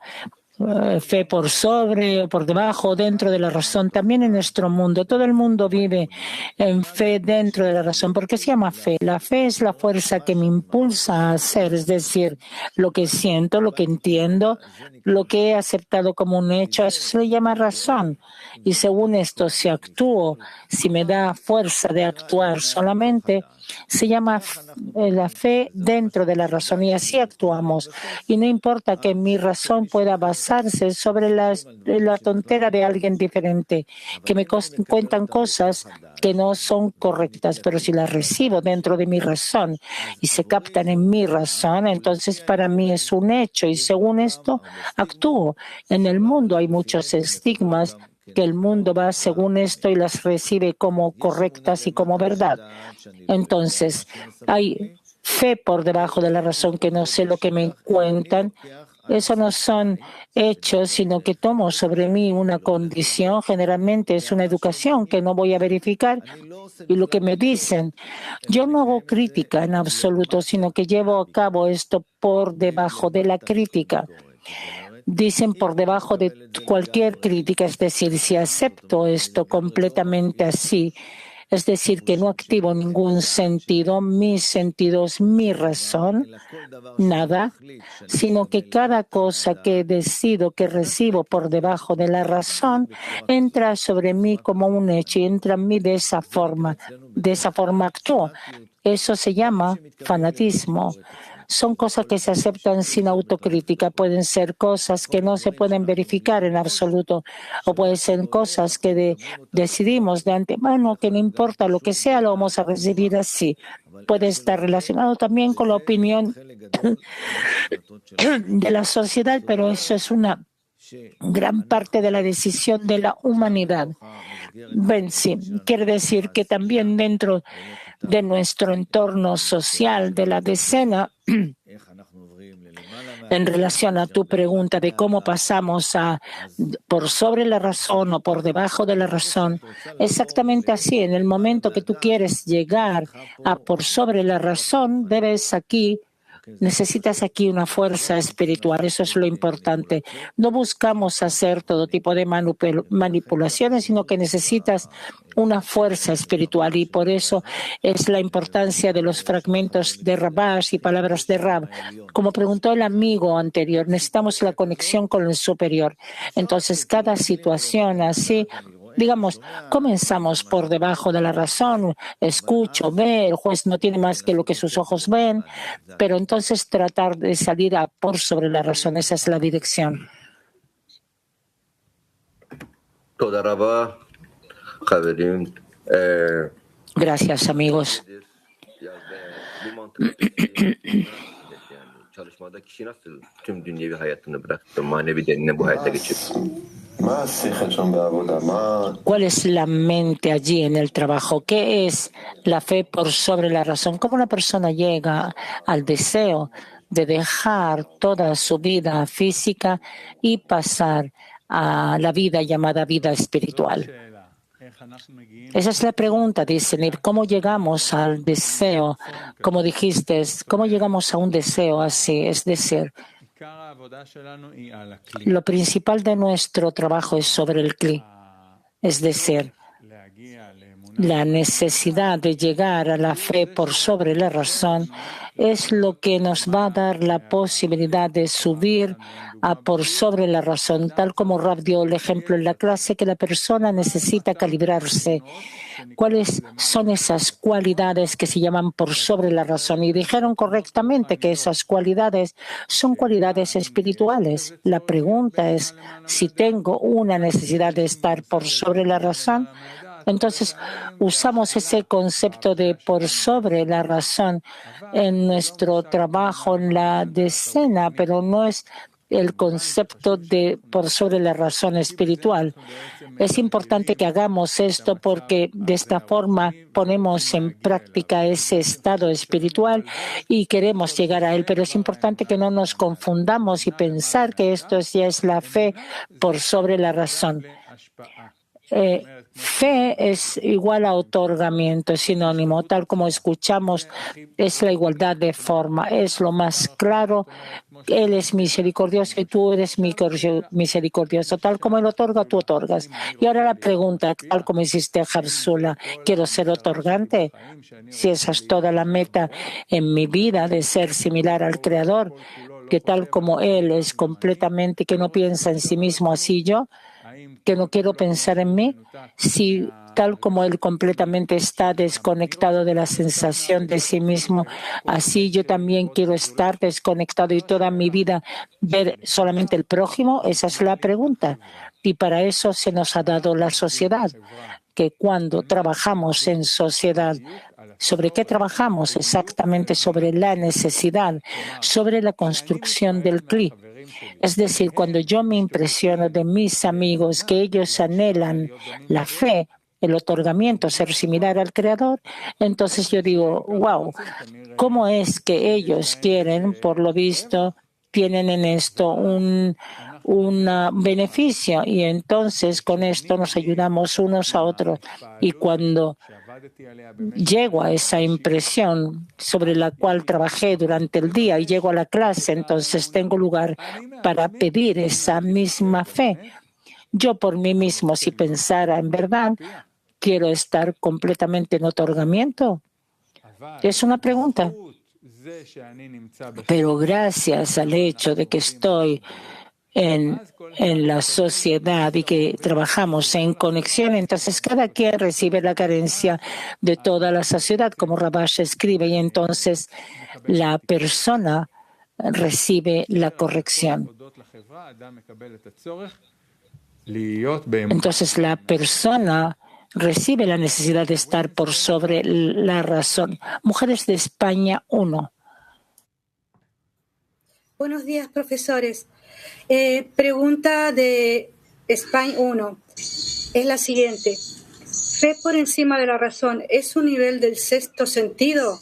Fe por sobre, por debajo, dentro de la razón. También en nuestro mundo, todo el mundo vive en fe dentro de la razón. ¿Por qué se llama fe? La fe es la fuerza que me impulsa a hacer, es decir, lo que siento, lo que entiendo, lo que he aceptado como un hecho, eso se le llama razón. Y según esto, si actúo, si me da fuerza de actuar solamente, se llama la fe dentro de la razón y así actuamos. Y no importa que mi razón pueda basarse sobre la tontera de alguien diferente, que me cuentan cosas que no son correctas, pero si las recibo dentro de mi razón y se captan en mi razón, entonces para mí es un hecho y según esto actúo. En el mundo hay muchos estigmas que el mundo va según esto y las recibe como correctas y como verdad. Entonces, hay fe por debajo de la razón que no sé lo que me cuentan. Eso no son hechos, sino que tomo sobre mí una condición. Generalmente es una educación que no voy a verificar y lo que me dicen. Yo no hago crítica en absoluto, sino que llevo a cabo esto por debajo de la crítica. Dicen por debajo de cualquier crítica, es decir, si acepto esto completamente así, es decir, que no activo ningún sentido, mis sentidos, mi razón, nada, sino que cada cosa que decido, que recibo por debajo de la razón, entra sobre mí como un hecho y entra en mí de esa forma actúo. Eso se llama fanatismo. Son cosas que se aceptan sin autocrítica. Pueden ser cosas que no se pueden verificar en absoluto, o pueden ser cosas que decidimos de antemano que no importa lo que sea, lo vamos a recibir así. Puede estar relacionado también con la opinión de la sociedad, pero eso es una gran parte de la decisión de la humanidad. Sí, quiere decir que también dentro de nuestro entorno social de la decena, en relación a tu pregunta de cómo pasamos por sobre la razón o por debajo de la razón, exactamente así, en el momento que tú quieres llegar a por sobre la razón, necesitas aquí una fuerza espiritual, eso es lo importante. No buscamos hacer todo tipo de manipulaciones, sino que necesitas una fuerza espiritual y por eso es la importancia de los fragmentos de Rabash y palabras de Rab. Como preguntó el amigo anterior, necesitamos la conexión con el superior. Entonces, cada situación así, digamos, comenzamos por debajo de la razón, escucho, ve, el juez no tiene más que lo que sus ojos ven, pero entonces tratar de salir por sobre la razón, esa es la dirección. Gracias, amigos. ¿Cuál es la mente allí en el trabajo? ¿Qué es la fe por sobre la razón? ¿Cómo una persona llega al deseo de dejar toda su vida física y pasar a la vida llamada vida espiritual? Esa es la pregunta, dice Nir. ¿Cómo llegamos al deseo? Como dijiste, ¿cómo llegamos a un deseo así? Es decir, lo principal de nuestro trabajo es sobre el Kli. Es decir, la necesidad de llegar a la fe por sobre la razón es lo que nos va a dar la posibilidad de subir a por sobre la razón, tal como Rab dio el ejemplo en la clase, que la persona necesita calibrarse. ¿Cuáles son esas cualidades que se llaman por sobre la razón? Y dijeron correctamente que esas cualidades son cualidades espirituales. La pregunta es si tengo una necesidad de estar por sobre la razón. Entonces, usamos ese concepto de por sobre la razón en nuestro trabajo en la decena, pero no es el concepto de por sobre la razón espiritual. Es importante que hagamos esto porque de esta forma ponemos en práctica ese estado espiritual y queremos llegar a él, pero es importante que no nos confundamos y pensar que esto ya es la fe por sobre la razón. Fe es igual a otorgamiento, es sinónimo, tal como escuchamos, es la igualdad de forma, es lo más claro. Él es misericordioso y tú eres misericordioso. Tal como Él otorga, tú otorgas. Y ahora la pregunta, tal como hiciste Jarsula, ¿quiero ser otorgante? Si esa es toda la meta en mi vida de ser similar al Creador, que tal como Él es completamente, que no piensa en sí mismo así yo, que no quiero pensar en mí, si tal como Él completamente está desconectado de la sensación de sí mismo, así yo también quiero estar desconectado y toda mi vida ver solamente el prójimo. Esa es la pregunta. Y para eso se nos ha dado la sociedad, que cuando trabajamos en sociedad, ¿sobre qué trabajamos? Exactamente sobre la necesidad, sobre la construcción del Kli. Es decir, cuando yo me impresiono de mis amigos que ellos anhelan la fe, el otorgamiento, ser similar al Creador, entonces yo digo, wow, ¿cómo es que ellos quieren, por lo visto, tienen en esto un beneficio y entonces con esto nos ayudamos unos a otros. Y cuando llego a esa impresión sobre la cual trabajé durante el día y llego a la clase, entonces tengo lugar para pedir esa misma fe. Yo por mí mismo, si pensara en verdad, quiero estar completamente en otorgamiento. Es una pregunta. Pero gracias al hecho de que estoy en la sociedad y que trabajamos en conexión, entonces cada quien recibe la carencia de toda la sociedad, como Rabash escribe, y entonces la persona recibe la corrección. Entonces la persona recibe la necesidad de estar por sobre la razón. Mujeres de España 1. Buenos días, profesores. Pregunta de España 1 es la siguiente. Fe por encima de la razón es un nivel del sexto sentido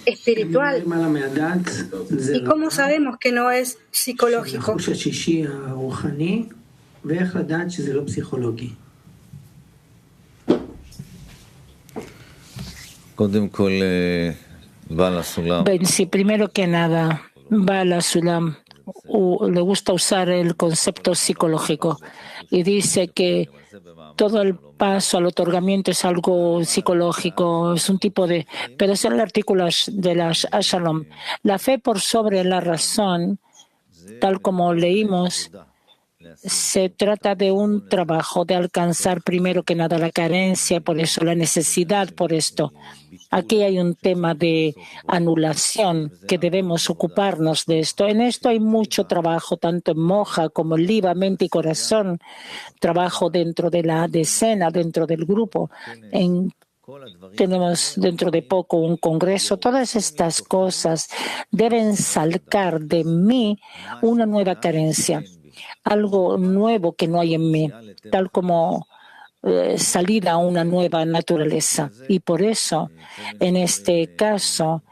espiritual. ¿Y cómo sabemos que no es psicológico? Si primero que nada, Bala Sulam le gusta usar el concepto psicológico y dice que todo el paso al otorgamiento es algo psicológico, es un tipo de... Pero es el artículo de la Shalom. La fe por sobre la razón, tal como leímos, se trata de un trabajo de alcanzar primero que nada la carencia, por eso la necesidad por esto. Aquí hay un tema de anulación que debemos ocuparnos de esto. En esto hay mucho trabajo, tanto en Moja como en Liba, mente y corazón, trabajo dentro de la decena, dentro del grupo. Tenemos dentro de poco un congreso. Todas estas cosas deben sacar de mí una nueva carencia, algo nuevo que no hay en mí, tal como salida a una nueva naturaleza. Y por eso, en este caso,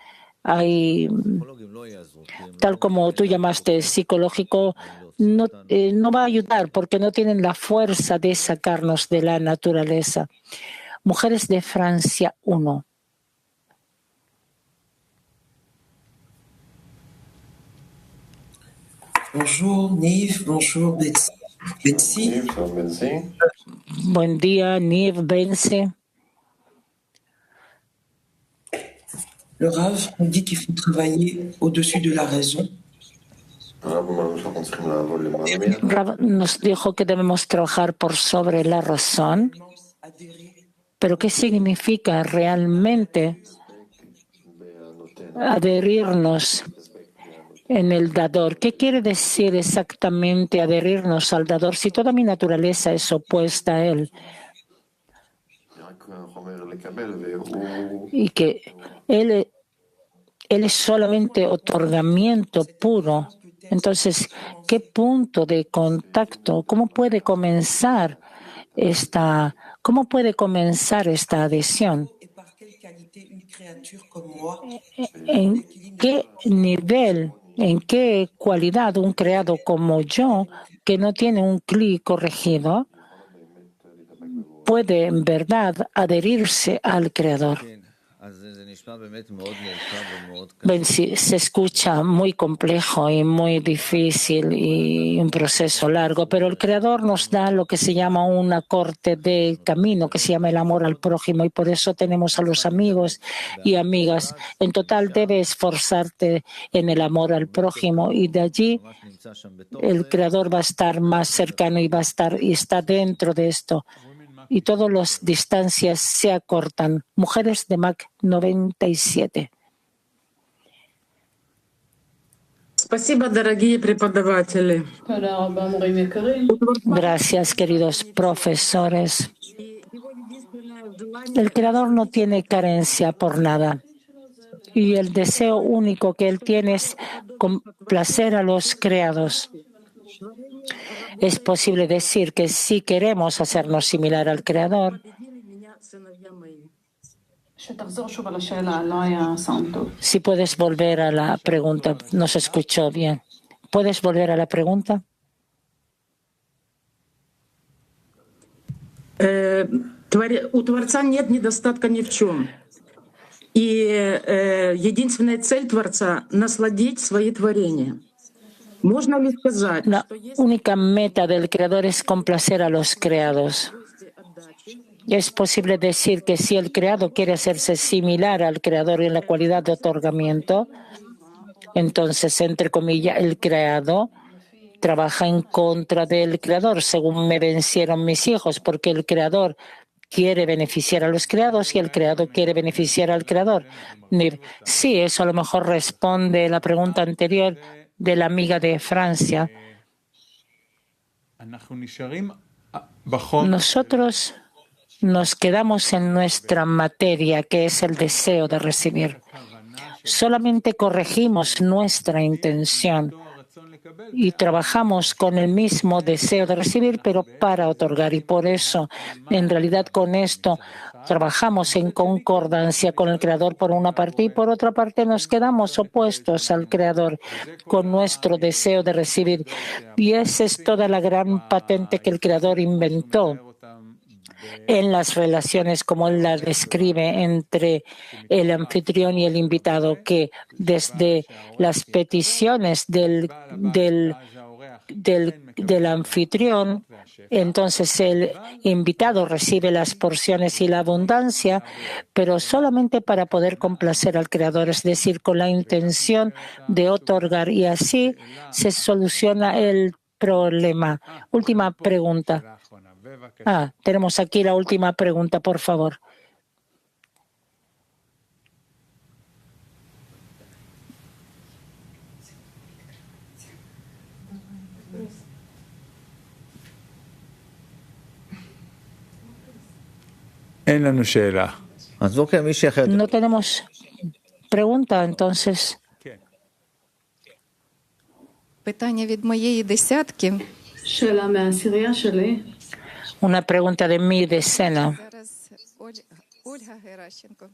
hay, tal como tú llamaste psicológico, no va a ayudar porque no tienen la fuerza de sacarnos de la naturaleza. Mujeres de Francia 1. Bonjour Niv, bonjour Betsy. Buen día, Niv, Betsy. Le Rav nous dit qu'il faut travailler au-dessus de la raison. Rav nos dijo que debemos trabajar por sobre la razón. Pero ¿qué significa realmente adherirnos en el dador? ¿Qué quiere decir exactamente adherirnos al dador si toda mi naturaleza es opuesta a él? Y que él es solamente otorgamiento puro. Entonces, ¿qué punto de contacto? ¿Cómo puede comenzar esta adhesión? ¿En qué nivel, en qué cualidad un creado como yo, que no tiene un cli corregido, puede en verdad adherirse al Creador? Se escucha muy complejo y muy difícil y un proceso largo, pero el Creador nos da lo que se llama una corte de camino, que se llama el amor al prójimo, y por eso tenemos a los amigos y amigas. En total, debes esforzarte en el amor al prójimo y de allí el Creador va a estar más cercano y está dentro de esto. Y todas las distancias se acortan. Mujeres de Mac 97. Gracias, queridos profesores. El Creador no tiene carencia por nada. Y el deseo único que Él tiene es complacer a los creados. Es posible decir que si queremos hacernos similar al Creador, si puedes volver a la pregunta, no se escuchó bien. ¿Puedes volver a la pregunta? У Творца нет недостатка ни в чем. И единственная цель Творца — насладить свои творения. Можно ли сказать, La única meta del Creador es complacer a los creados. Es posible decir que si el creado quiere hacerse similar al Creador en la cualidad de otorgamiento, entonces, entre comillas, el creado trabaja en contra del Creador, según me vencieron mis hijos, porque el Creador quiere beneficiar a los creados y el creado quiere beneficiar al Creador? Sí, eso a lo mejor responde a la pregunta anterior de la amiga de Francia. Nosotros nos quedamos en nuestra materia, que es el deseo de recibir. Solamente corregimos nuestra intención y trabajamos con el mismo deseo de recibir, pero para otorgar. Y por eso, en realidad, con esto trabajamos en concordancia con el Creador por una parte y por otra parte nos quedamos opuestos al Creador con nuestro deseo de recibir. Y esa es toda la gran patente que el Creador inventó en las relaciones, como él las describe, entre el anfitrión y el invitado, que desde las peticiones del anfitrión, entonces el invitado recibe las porciones y la abundancia, pero solamente para poder complacer al Creador, es decir, con la intención de otorgar, y así se soluciona el problema. Última pregunta. Tenemos aquí la última pregunta, por favor. No tenemos pregunta, entonces. Питання від моєї десятки. Una pregunta de mi decena. Ольга Геращенко.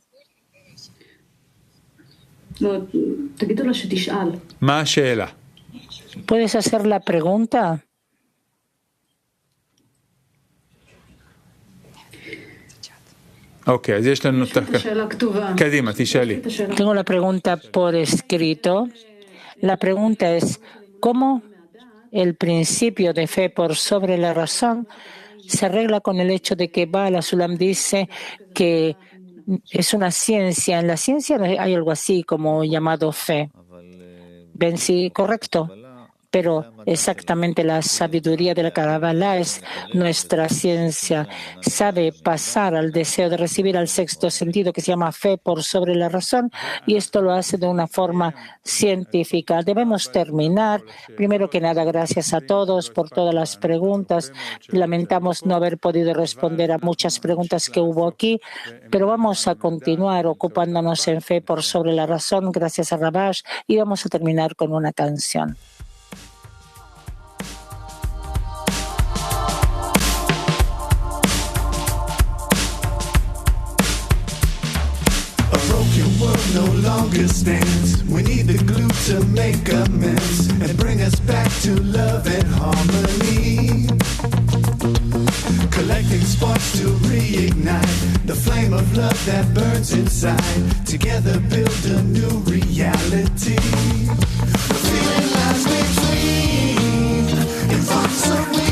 ¿Puedes hacer la pregunta? Tengo la pregunta por escrito. La pregunta es, ¿cómo el principio de fe por sobre la razón se arregla con el hecho de que Bala Sulam dice que es una ciencia? En la ciencia hay algo así como llamado fe. ¿Ven? Sí, correcto. Pero exactamente la sabiduría de la Kabbalah es nuestra ciencia. Sabe pasar al deseo de recibir al sexto sentido, que se llama fe por sobre la razón, y esto lo hace de una forma científica. Debemos terminar. Primero que nada, gracias a todos por todas las preguntas. Lamentamos no haber podido responder a muchas preguntas que hubo aquí, pero vamos a continuar ocupándonos en fe por sobre la razón, gracias a Rabash, y vamos a terminar con una canción. No longer stands. We need the glue to make amends and bring us back to love and harmony. Collecting sparks to reignite the flame of love that burns inside. Together build a new reality. The feeling lies between in thoughts of we.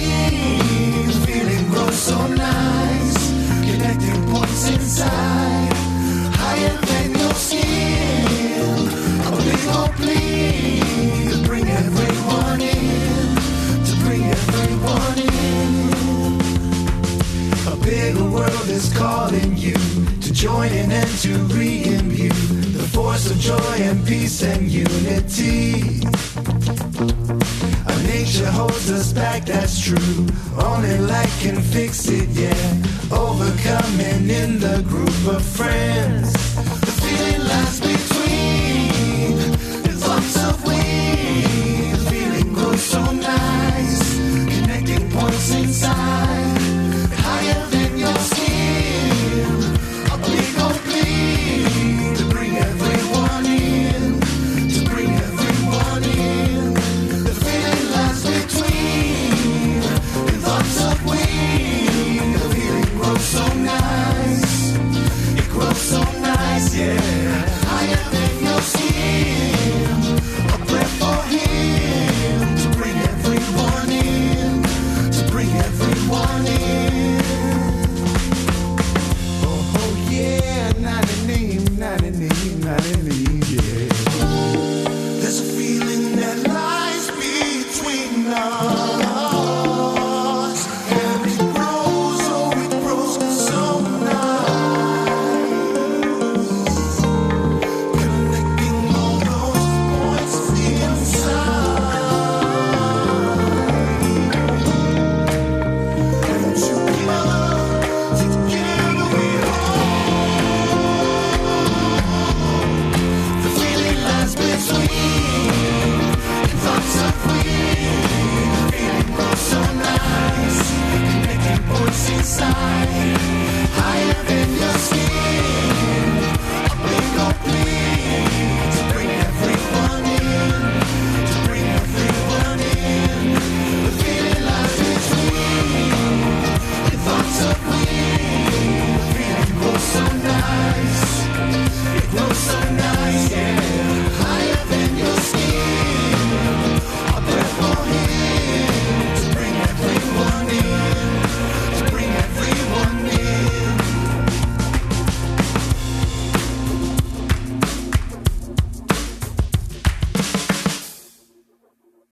The feeling grows so nice. Connecting points inside. Higher than your skin. Oh please, bring everyone in. To bring everyone in. A bigger world is calling you to join in and to re-imbue the force of joy and peace and unity. Our nature holds us back, that's true. Only light can fix it, yeah. Overcoming in the group of friends. The feeling lies between the thoughts of we. The feeling grows so nice. Connecting points inside. Higher than your skin. A big old plea to bring everyone in. To bring everyone in. The nice. It grows so nice, yeah. Higher than your skin. A prayer for him to bring everyone in, to bring everyone in. Oh yeah, yeah. There's a feeling that lies between us, and it grows, oh it grows so nice, connecting all those points inside. And together we hold. The feeling lies between thoughts of we. Feeling grows so nice, connecting points inside.